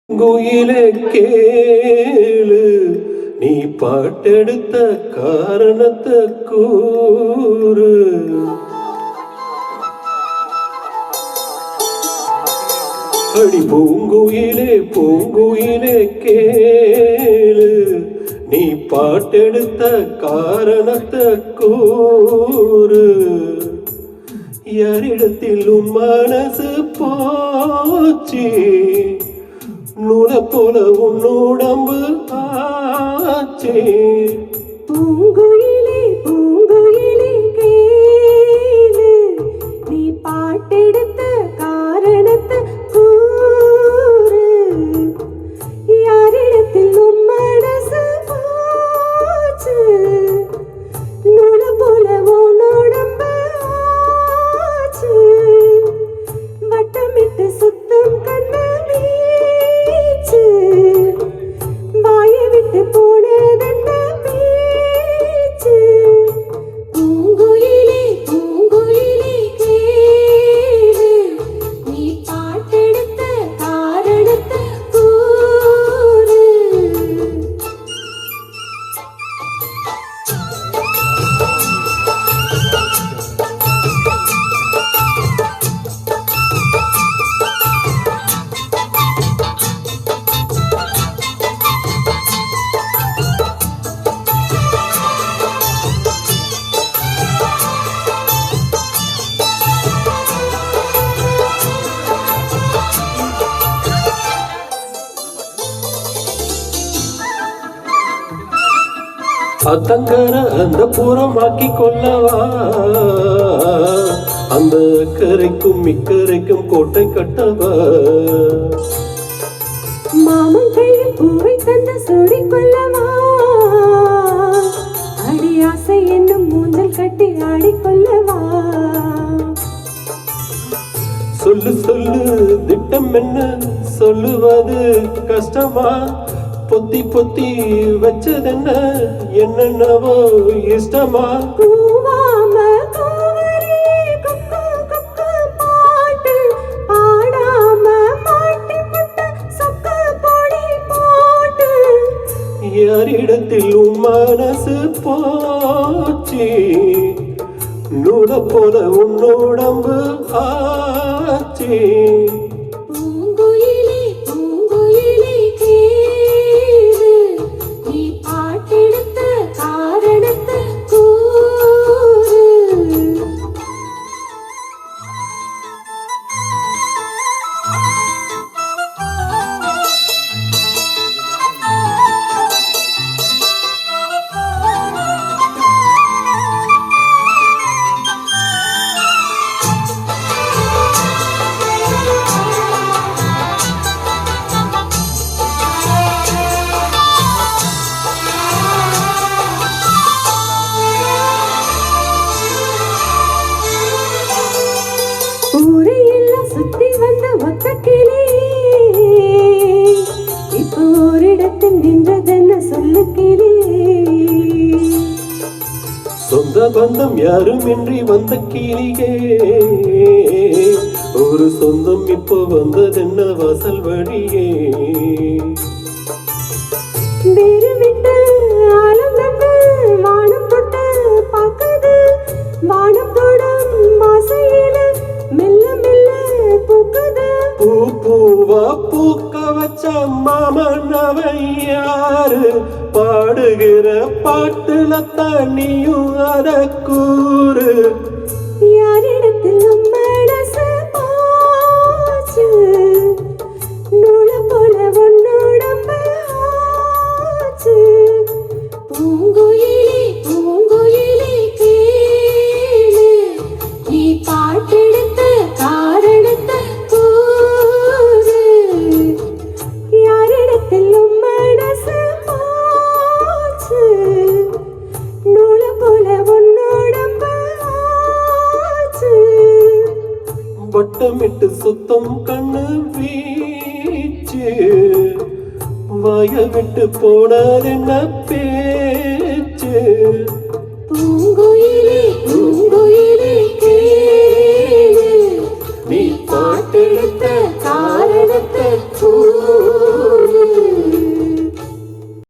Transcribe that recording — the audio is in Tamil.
குயிலே கேளு, நீ பாட்டெடுத்த காரணத்தை கூறு. அடி பூங்குயிலே பூங்குயிலே கேளு, நீ பாட்டெடுத்த காரணத்தை கூறு. யாரிடத்தில் உன் மனசு போச்சு, நூலை போல உன்னோடம்பு ஆச்சு. பூங்குயிலே பூங்குயிலே கேளு, நீ பாட்டெடுத்த காரணத்தை கூறு. யாரிடத்தில் உன் மனசு போச்சு, நூலை போல உன்னோடம்பு ஆச்சு. வட்டமிட்டு சுத்தும் கண்ணு வாய விட்டு போனதென்ன பேச்சு. பூங்குயிலே பூங்குயிலே கேளு, நீ பாட்டெடுத்த காரணத்தை கூறு. அத்தங்கர அந்த புறமாக்கி கொள்ளவா, அந்த கரைக்கும் இக்கரைக்கும் கோட்டை கட்டவா. மாமன் கையில் பூவை தந்து சூடிக் கொள்ளவா, அடி ஆசை என்னும் மூஞ்சல் கட்டி ஆடிக்கொள்ளவா. சொல்லு சொல்லு திட்டம் என்ன, சொல்லுவது கஷ்டமா. பொத்தி பொத்தி வச்சதென்ன, என்னென்னவோ இஷ்டமா. கூவாம கூவரியே குக்கு குக்கு பாட்டு பாடாம மாட்டி புட்ட சொக்கு பொடி போட்டு. யாரிடத்தில் உன் மனசு போச்சு, நூலை போல உன்னோடம்பு ஆச்சு. பூங்குயிலே பூங்குயிலே கேளு, நீ பாட்டெடுத்த காரணத்தை கூறு. ஊரையெல்லாம் சுத்தி வந்த ஒத்த கிளி, இப்போ ஓரிடத்தில் நின்றதென்ன சொல்லு கிளி. சொந்த பந்தம் யாரும் இன்றி வந்த கிளியே, ஒரு சொந்தம் இப்போ வந்ததென்ன வாசல் வழியே. வேறு விட்டு ஆழம் கண்டு வானம் தொட்டு பார்க்குது, வானம் தொடும் ஆசையில மெல்ல மெல்ல பூக்குது. பூ பூவா பூக்க வச்ச மாமன் அவன் யாரு, பாடுகிற பாட்டுல தண்ணியும் அத கூறு. யாரிடத்தில் உன் மனசு போச்சு, நூலை போல உன்னோடம்பு ஆச்சு. பூங்குயிலே பூங்குயிலே கேளு, நீ பாட்டெடுத்த காரணத்தை கூறு. யாரிடத்தில் உன் மனசு போச்சு, நூலை போல உன்னோடம்பு ஆச்சு. வட்டமிட்டு சுத்தம் கண்ணு வீச்சு, வாய விட்டு போனதென்ன பேச்சு.